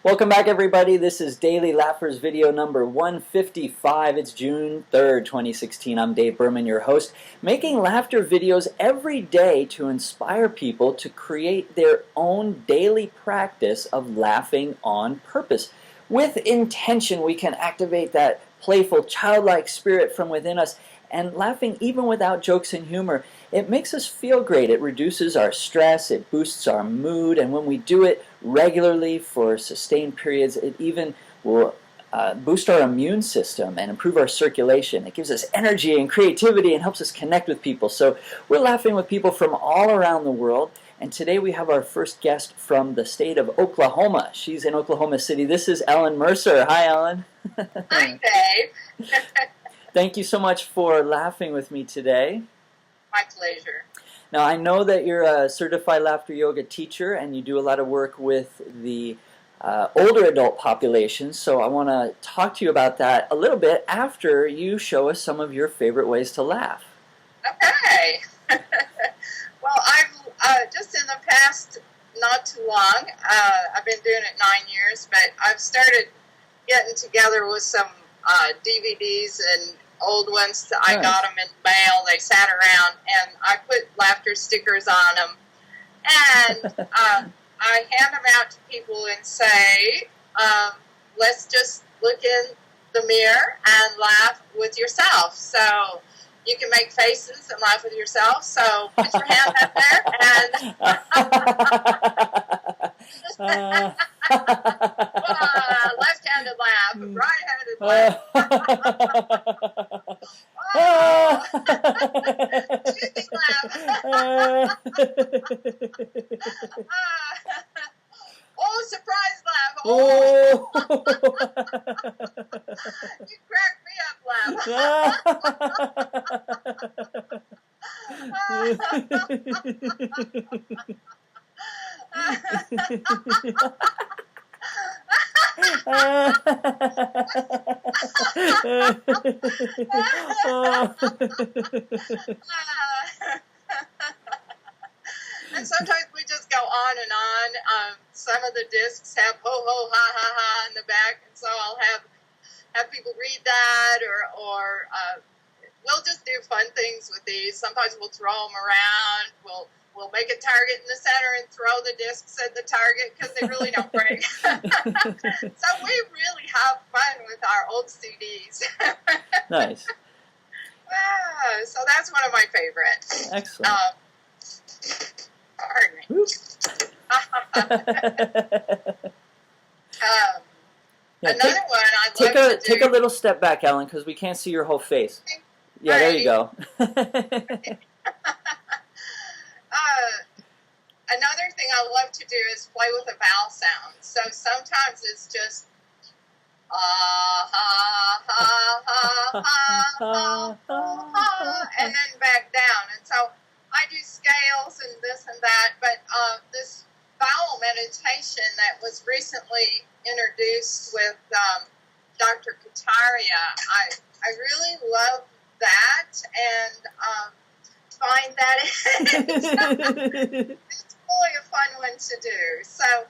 Welcome back, everybody. This is Daily Laughers video number 155. It's June 3rd, 2016. I'm Dave Berman, your host, making laughter videos every day to inspire people to create their own daily practice of laughing on purpose. With intention, we can activate that playful, childlike spirit from within us, and laughing even without jokes and humor, it makes us feel great. It reduces our stress, it boosts our mood, and when we do it regularly for sustained periods, it even will boost our immune system and improve our circulation. It gives us energy and creativity and helps us connect with people. So we're laughing with people from all around the world, and today we have our first guest from the state of Oklahoma. She's in Oklahoma City. This is Ellen Mercer. Hi, Ellen. Hi, Dave. Thank you so much for laughing with me today. My pleasure. Now, I know that you're a certified laughter yoga teacher and you do a lot of work with the older adult population, so I want to talk to you about that a little bit after you show us some of your favorite ways to laugh. Okay. Well, I've just in the past, not too long, I've been doing it 9 years, but I've started getting together with some DVDs and old ones. I got them in the mail. They sat around, and I put laughter stickers on them, and I hand them out to people and say, let's just look in the mirror and laugh with yourself. So you can make faces and laugh with yourself. So put your hand up there and left-handed laugh, right-handed laugh. Cheesy laugh. Oh, surprise laugh. Oh. You cracked me up laugh. And sometimes we just go on and on. Some of the discs have ho ho ha ha ha in the back, and so I'll have people read that, or we'll just do fun things with these. Sometimes we'll throw them around. We'll make a target in the center and throw the discs at the target because they really don't break. So we really have fun with our old CDs. Nice. So that's one of my favorites. Excellent. Pardon me. Another one I'd love to do. Take a little step back, Ellen, because we can't see your whole face. Yeah, there you go. Another thing I love to do is play with the vowel sounds. So sometimes it's just ha ha ha ha ha ha, and then back down. And so I do scales and this and that, but this vowel meditation that was recently introduced with Dr. Kataria, I really love that, and find that it's really a fun one to do. So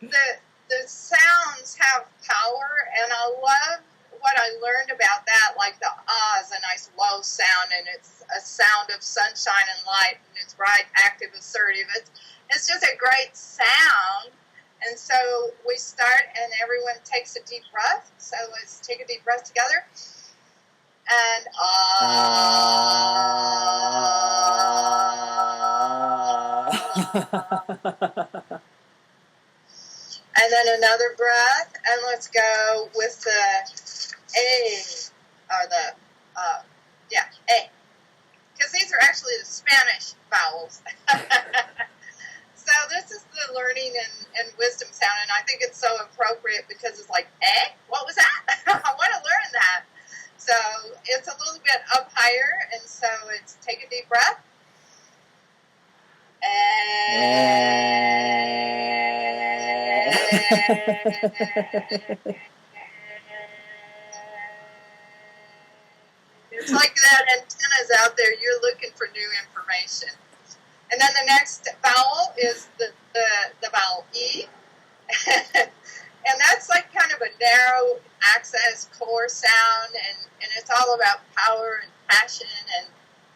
the sounds have power, and I love what I learned about that. Like the ah is a nice low sound, and it's a sound of sunshine and light, and it's bright, active, assertive. It's just a great sound. And so we start, and everyone takes a deep breath. So let's take a deep breath together. And and then another breath, and let's go with the A, or the A, because these are actually the Spanish vowels. So this is the learning and wisdom sound, and I think it's so appropriate because it's like, what was that? I want to learn that. So it's a little bit up higher, and so it's take a deep breath. It's like that antenna's out there. You're looking for new information. And then the next vowel is the vowel E. And narrow access core sound, and it's all about power and passion and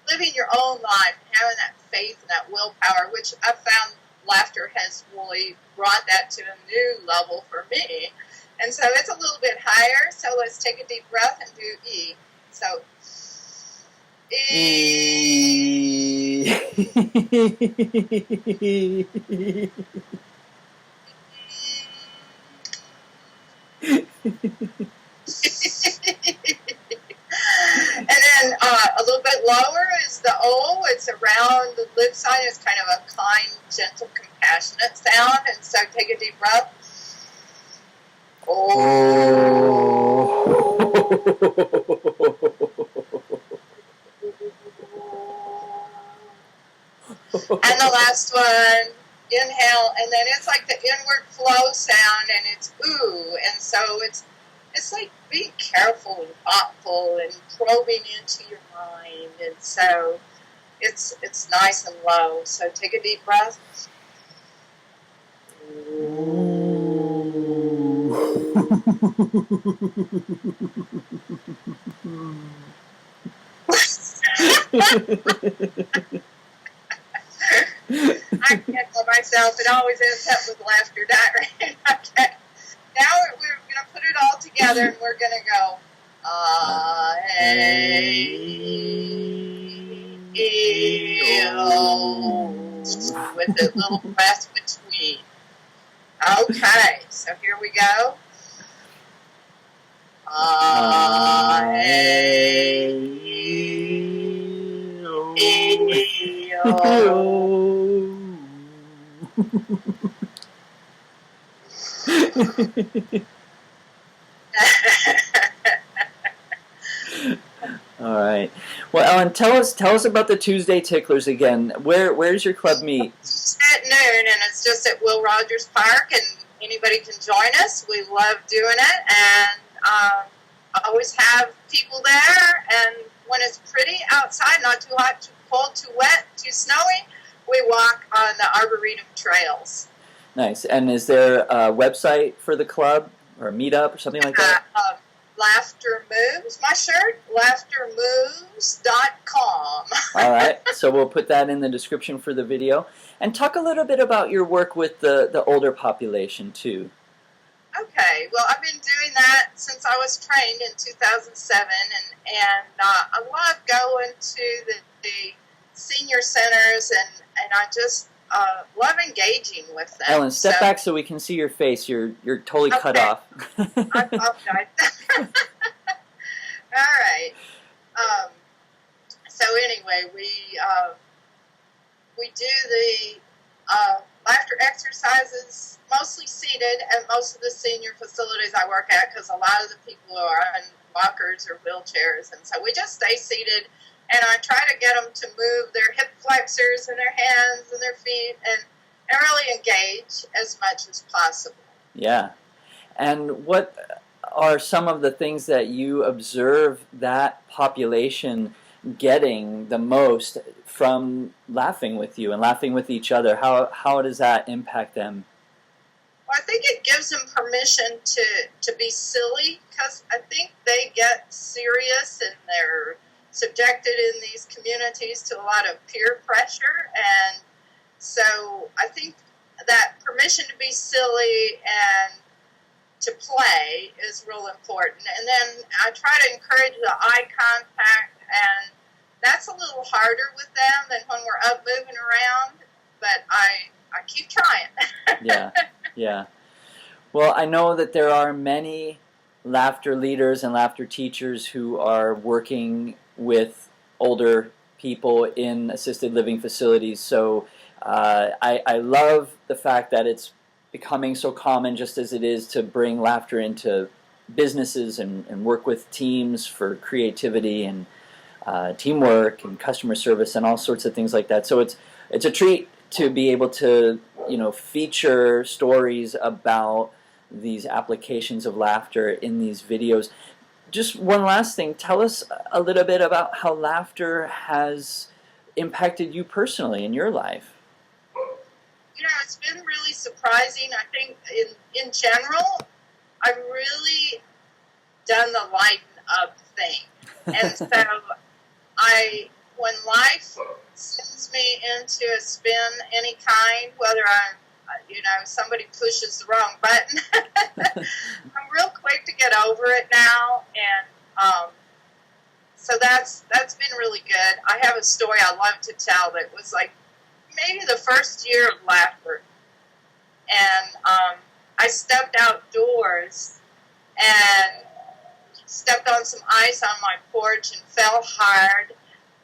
living your own life, having that faith and that willpower, which I've found laughter has really brought that to a new level for me. And so it's a little bit higher, so let's take a deep breath and do E. So, E. And then a little bit lower is the O. It's around the lip side. It's kind of a kind, gentle, compassionate sound. And so take a deep breath. Oh. And the last one, inhale, and then it's like the inward flow sound, and it's ooh. And so it's like being careful and thoughtful and probing into your mind. And so it's nice and low. So take a deep breath. I can't help myself. It always ends up with laughter diarrhea. Okay. Now we're going to put it all together, and we're going to go with a little breath between. Okay, so here we go. All right. Well, Ellen, tell us about the Tuesday Ticklers again. Where's your club meet? At noon, and it's just at Will Rogers Park, and anybody can join us. We love doing it, and always have people there. And when it's pretty outside, not too hot, too cold, too wet, too snowy, we walk on the Arboretum trails. Nice. And is there a website for the club or a meetup or something like that? Laughter Moves, my shirt, laughtermoves.com. All right. So we'll put that in the description for the video. And talk a little bit about your work with the older population, too. Okay. Well, I've been doing that since I was trained in 2007, and I love going to the senior centers, and I just love engaging with them. Ellen, step back so we can see your face. You're totally cut off. I apologize. All right. So anyway, we do the laughter exercises mostly seated at most of the senior facilities I work at, because a lot of the people are on walkers or wheelchairs, and so we just stay seated. And I try to get them to move their hip flexors and their hands and their feet and really engage as much as possible. Yeah. And what are some of the things that you observe that population getting the most from laughing with you and laughing with each other? How does that impact them? Well, I think it gives them permission to be silly, because I think they get serious and they're subjected in these communities to a lot of peer pressure, and so I think that permission to be silly and to play is real important. And then I try to encourage the eye contact, and that's a little harder with them than when we're up moving around, but I keep trying. Yeah. Well, I know that there are many laughter leaders and laughter teachers who are working with older people in assisted living facilities. So I love the fact that it's becoming so common, just as it is to bring laughter into businesses and work with teams for creativity and teamwork and customer service and all sorts of things like that. So it's a treat to be able to feature stories about these applications of laughter in these videos. Just one last thing, tell us a little bit about how laughter has impacted you personally in your life. It's been really surprising. I think in general, I really done the lighten up thing. And so when life sends me into a spin, any kind, whether somebody pushes the wrong button, I'm real quick to get over it now. And so that's been really good. I have a story I love to tell that was like maybe the first year of laughter. And I stepped outdoors and stepped on some ice on my porch and fell hard.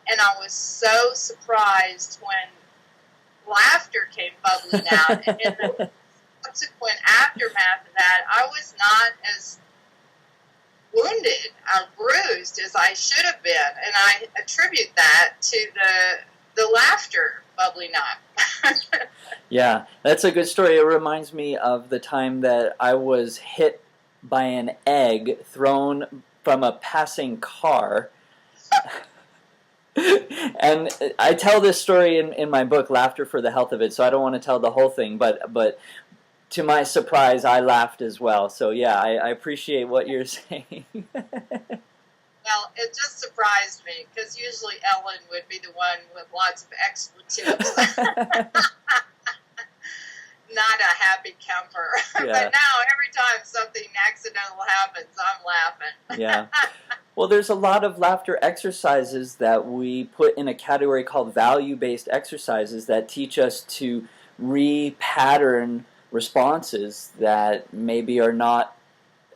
And I was so surprised when laughter came bubbling out. And in the subsequent aftermath of that, I was not as wounded or bruised as I should have been. And I attribute that to the laughter bubbling up. Yeah, that's a good story. It reminds me of the time that I was hit by an egg thrown from a passing car. And I tell this story in my book, Laughter for the Health of It, so I don't want to tell the whole thing, but to my surprise, I laughed as well. So yeah, I appreciate what you're saying. Well, it just surprised me, because usually Ellen would be the one with lots of expletives. Not a happy camper. Yeah. But now, every time something accidental happens, I'm laughing. Yeah. Well, there's a lot of laughter exercises that we put in a category called value-based exercises that teach us to re-pattern responses that maybe are not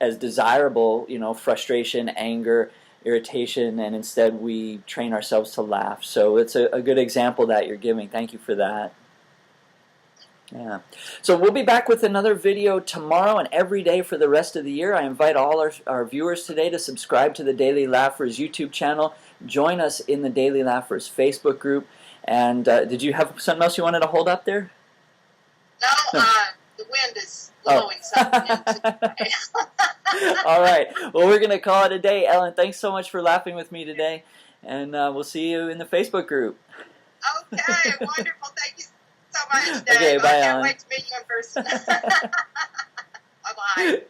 as desirable, frustration, anger, irritation, and instead we train ourselves to laugh. So it's a good example that you're giving. Thank you for that. Yeah. So we'll be back with another video tomorrow and every day for the rest of the year. I invite all our viewers today to subscribe to the Daily Laughers YouTube channel. Join us in the Daily Laughers Facebook group. And did you have something else you wanted to hold up there? No, the wind is blowing something into All right. Well, we're going to call it a day. Ellen, thanks so much for laughing with me today. And we'll see you in the Facebook group. Okay, wonderful. Thank you so much, Dave. Okay, bye, I can't Ellen. wait to meet you in person. Bye-bye.